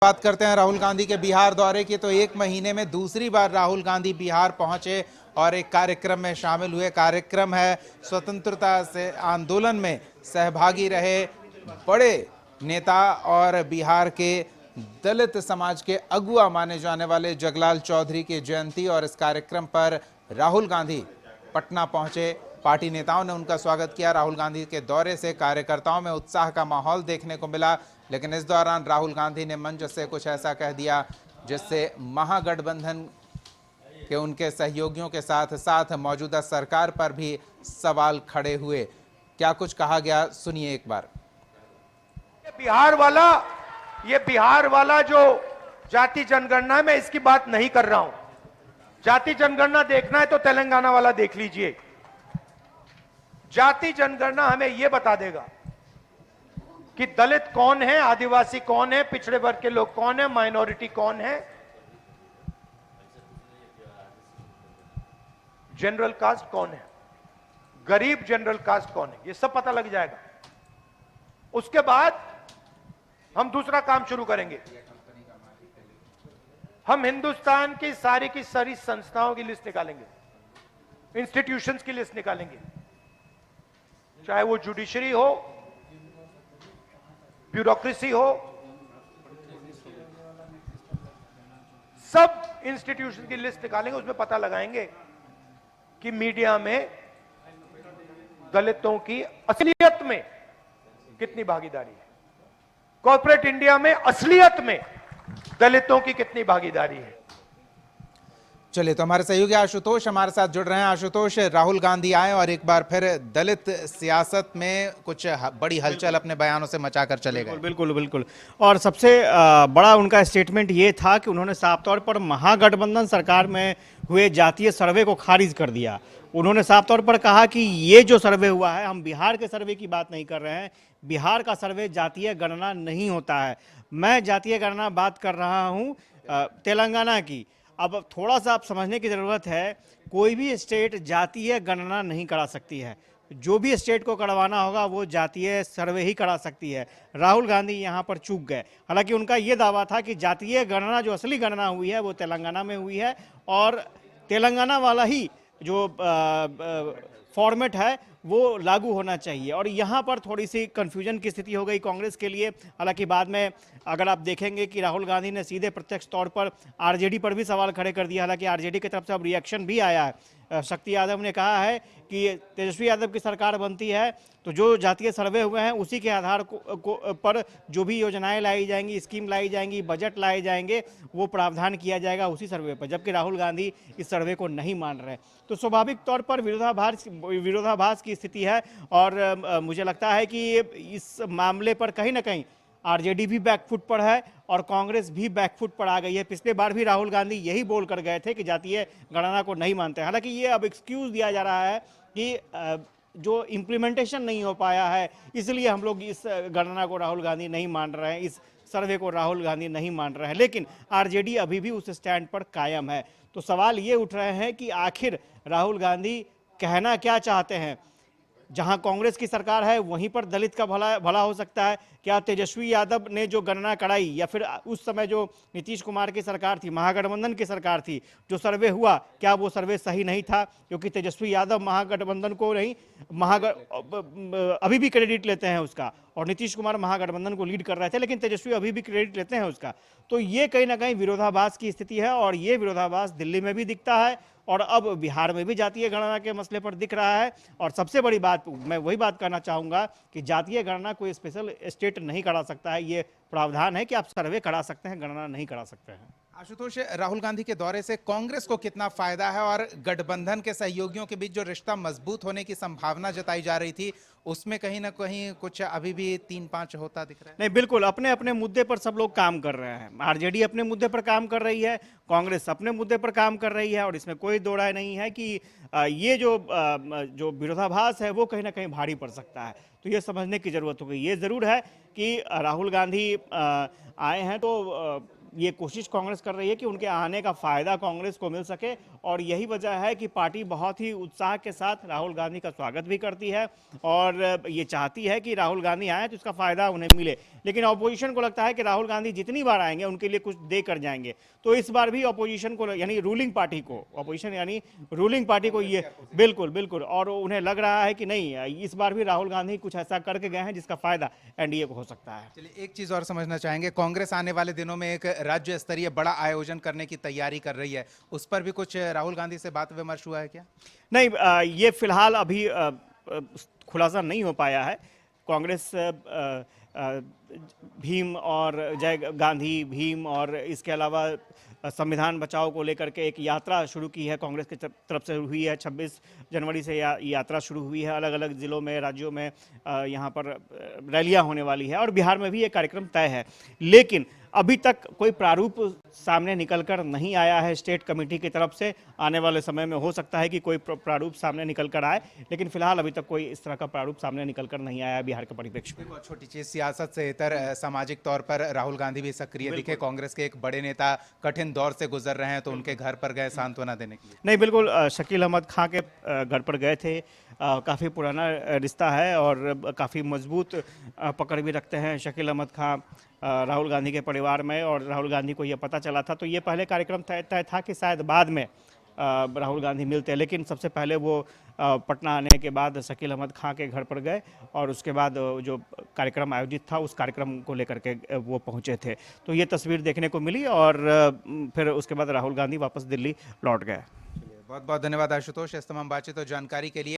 बात करते हैं राहुल गांधी के बिहार दौरे की, तो एक महीने में दूसरी बार राहुल गांधी बिहार पहुंचे और एक कार्यक्रम में शामिल हुए। कार्यक्रम है स्वतंत्रता से आंदोलन में सहभागी रहे बड़े नेता और बिहार के दलित समाज के अगुआ माने जाने वाले जगलाल चौधरी की जयंती, और इस कार्यक्रम पर राहुल गांधी पटना पहुंचे। पार्टी नेताओं ने उनका स्वागत किया। राहुल गांधी के दौरे से कार्यकर्ताओं में उत्साह का माहौल देखने को मिला, लेकिन इस दौरान राहुल गांधी ने मंच से कुछ ऐसा कह दिया जिससे महागठबंधन के उनके सहयोगियों के साथ साथ मौजूदा सरकार पर भी सवाल खड़े हुए। क्या कुछ कहा गया, सुनिए एक बार। ये बिहार वाला जो जाति जनगणना में इसकी बात नहीं कर रहा हूं। जाति जनगणना देखना है तो तेलंगाना वाला देख लीजिए। जाति जनगणना हमें यह बता देगा कि दलित कौन है, आदिवासी कौन है, पिछड़े वर्ग के लोग कौन है, माइनॉरिटी कौन है, जनरल कास्ट कौन है, गरीब जनरल कास्ट कौन है, यह सब पता लग जाएगा। उसके बाद हम दूसरा काम शुरू करेंगे। हम हिंदुस्तान की सारी संस्थाओं की लिस्ट निकालेंगे, इंस्टीट्यूशंस की लिस्ट निकालेंगे, चाहे वो जुडिशरी हो, ब्यूरोक्रेसी हो, सब इंस्टीट्यूशन की लिस्ट निकालेंगे। उसमें पता लगाएंगे कि मीडिया में दलितों की असलियत में कितनी भागीदारी है, कॉर्पोरेट इंडिया में असलियत में दलितों की कितनी भागीदारी है। चलिए, तो हमारे सहयोगी आशुतोष हमारे साथ जुड़ रहे हैं। आशुतोष, राहुल गांधी आए और एक बार फिर दलित सियासत में कुछ बड़ी हलचल अपने बयानों से मचाकर चले गए। बिल्कुल बिल्कुल। और सबसे बड़ा उनका स्टेटमेंट ये था कि उन्होंने साफ तौर पर महागठबंधन सरकार में हुए जातीय सर्वे को खारिज कर दिया। उन्होंने साफ तौर पर कहा कि ये जो सर्वे हुआ है, हम बिहार के सर्वे की बात नहीं कर रहे हैं, बिहार का सर्वे जातीय गणना नहीं होता है। मैं जातीय गणना बात कर रहा हूँ तेलंगाना की। अब थोड़ा सा आप समझने की ज़रूरत है, कोई भी स्टेट जातीय गणना नहीं करा सकती है। जो भी स्टेट को करवाना होगा वो जातीय सर्वे ही करा सकती है। राहुल गांधी यहाँ पर चूक गए। हालांकि उनका ये दावा था कि जातीय गणना जो असली गणना हुई है वो तेलंगाना में हुई है और तेलंगाना वाला ही जो फॉर्मेट है वो लागू होना चाहिए। और यहाँ पर थोड़ी सी कन्फ्यूजन की स्थिति हो गई कांग्रेस के लिए। हालांकि बाद में अगर आप देखेंगे कि राहुल गांधी ने सीधे प्रत्यक्ष तौर पर आरजेडी पर भी सवाल खड़े कर दिया। हालांकि आरजेडी की तरफ से अब रिएक्शन भी आया है। शक्ति यादव ने कहा है कि तेजस्वी यादव की सरकार बनती है तो जो जातीय सर्वे हुए हैं उसी के आधार पर जो भी योजनाएं लाई जाएंगी, स्कीम लाई जाएंगी, बजट लाए जाएंगे, वो प्रावधान किया जाएगा उसी सर्वे पर। जबकि राहुल गांधी इस सर्वे को नहीं मान रहे, तो स्वाभाविक तौर पर विरोधाभास की स्थिति है। और मुझे लगता है कि इस मामले पर कहीं ना कहीं आरजेडी भी बैकफुट पर है और कांग्रेस भी बैकफुट पर आ गई है। पिछले बार भी राहुल गांधी यही बोल कर गए थे कि जातीय गणना को नहीं मानते। हालांकि ये अब एक्सक्यूज दिया जा रहा है कि जो इम्प्लीमेंटेशन नहीं हो पाया है, इसलिए हम लोग इस गणना को राहुल गांधी नहीं मान रहे हैं, इस सर्वे को राहुल गांधी नहीं मान रहे हैं। लेकिन आरजेडी अभी भी उस स्टैंड पर कायम है। तो सवाल ये उठ रहे हैं कि आखिर राहुल गांधी कहना क्या चाहते हैं। जहां कांग्रेस की सरकार है वहीं पर दलित का भला हो सकता है क्या? तेजस्वी यादव ने जो गणना कराई, या फिर उस समय जो नीतीश कुमार की सरकार थी, महागठबंधन की सरकार थी, जो सर्वे हुआ, क्या वो सर्वे सही नहीं था? क्योंकि तेजस्वी यादव महागठबंधन को नहीं, अभी भी क्रेडिट लेते हैं उसका, और नीतीश कुमार महागठबंधन को लीड कर रहे थे, लेकिन तेजस्वी अभी भी क्रेडिट लेते हैं उसका। तो ये कहीं ना कहीं विरोधाभास की स्थिति है, और ये विरोधाभास दिल्ली में भी दिखता है और अब बिहार में भी जातीय गणना के मसले पर दिख रहा है। और सबसे बड़ी बात, मैं वही बात करना चाहूँगा कि जातीय गणना कोई स्पेशल स्टेट नहीं करा सकता है। ये प्रावधान है कि आप सर्वे करा सकते हैं, गणना नहीं करा सकते हैं। आशुतोष, राहुल गांधी के दौरे से कांग्रेस को कितना फायदा है, और गठबंधन के सहयोगियों के बीच जो रिश्ता मजबूत होने की संभावना जताई जा रही थी, उसमें कहीं ना कहीं कुछ अभी भी 3-5 होता दिख रहा है? नहीं, बिल्कुल अपने अपने मुद्दे पर सब लोग काम कर रहे हैं। आरजेडी अपने मुद्दे पर काम कर रही है, कांग्रेस अपने मुद्दे पर काम कर रही है, और इसमें कोई दो राय नहीं है कि ये जो विरोधाभास है वो कहीं ना कहीं भारी पड़ सकता है। तो ये समझने की जरूरत होगी। ये जरूर है कि राहुल गांधी आए हैं तो ये कोशिश कांग्रेस कर रही है कि उनके आने का फायदा कांग्रेस को मिल सके, और यही वजह है कि पार्टी बहुत ही उत्साह के साथ राहुल गांधी का स्वागत भी करती है और ये चाहती है कि राहुल गांधी आए तो इसका फायदा उन्हें मिले। लेकिन ऑपोजिशन को लगता है कि राहुल गांधी जितनी बार आएंगे उनके लिए कुछ दे कर जाएंगे। तो इस बार भी ऑपोजिशन को, यानी रूलिंग पार्टी को, ऑपोजिशन यानी रूलिंग पार्टी को ये बिल्कुल बिल्कुल, और उन्हें लग रहा है कि नहीं, इस बार भी राहुल गांधी कुछ ऐसा करके गए हैं जिसका फायदा एनडीए को हो सकता है। चलिए एक चीज और समझना चाहेंगे, कांग्रेस आने वाले दिनों में एक राज्य स्तरीय बड़ा आयोजन करने की तैयारी कर रही है, उस पर भी कुछ राहुल गांधी से बात विमर्श हुआ है क्या? नहीं, ये फिलहाल अभी खुलासा नहीं हो पाया है। कांग्रेस भीम और जय गांधी भीम और इसके अलावा संविधान बचाओ को लेकर के एक यात्रा शुरू की है, कांग्रेस की तरफ से हुई है। 26 जनवरी से यात्रा शुरू हुई है, अलग अलग जिलों में, राज्यों में यहाँ पर रैलियां होने वाली है और बिहार में भी ये कार्यक्रम तय है। लेकिन अभी तक कोई प्रारूप सामने निकल कर नहीं आया है स्टेट कमेटी की तरफ से। आने वाले समय में हो सकता है कि कोई प्रारूप सामने निकल कर आए, लेकिन फिलहाल अभी तक कोई इस तरह का प्रारूप सामने निकल कर नहीं आया है बिहार के परिप्रेक्ष्य में। बहुत छोटी चीज, सियासत से इतर सामाजिक तौर पर राहुल गांधी भी सक्रिय दिखे। कांग्रेस के एक बड़े नेता कठिन दौर से गुजर रहे हैं, तो उनके घर पर गए सांत्वना देने के लिए। नहीं, बिल्कुल, शकील अहमद खां के घर पर गए थे। काफ़ी पुराना रिश्ता है और काफ़ी मजबूत पकड़ भी रखते हैं शकील अहमद खां राहुल गांधी के परिवार में, और राहुल गांधी को ये पता चला था तो ये पहले कार्यक्रम तय था कि शायद बाद में राहुल गांधी मिलते हैं, लेकिन सबसे पहले वो पटना आने के बाद शकील अहमद खां के घर पर गए और उसके बाद जो कार्यक्रम आयोजित था उस कार्यक्रम को लेकर के वो पहुंचे थे। तो ये तस्वीर देखने को मिली और फिर उसके बाद राहुल गांधी वापस दिल्ली लौट गए। बहुत बहुत धन्यवाद आशुतोष इस तमाम बातचीत और जानकारी के लिए।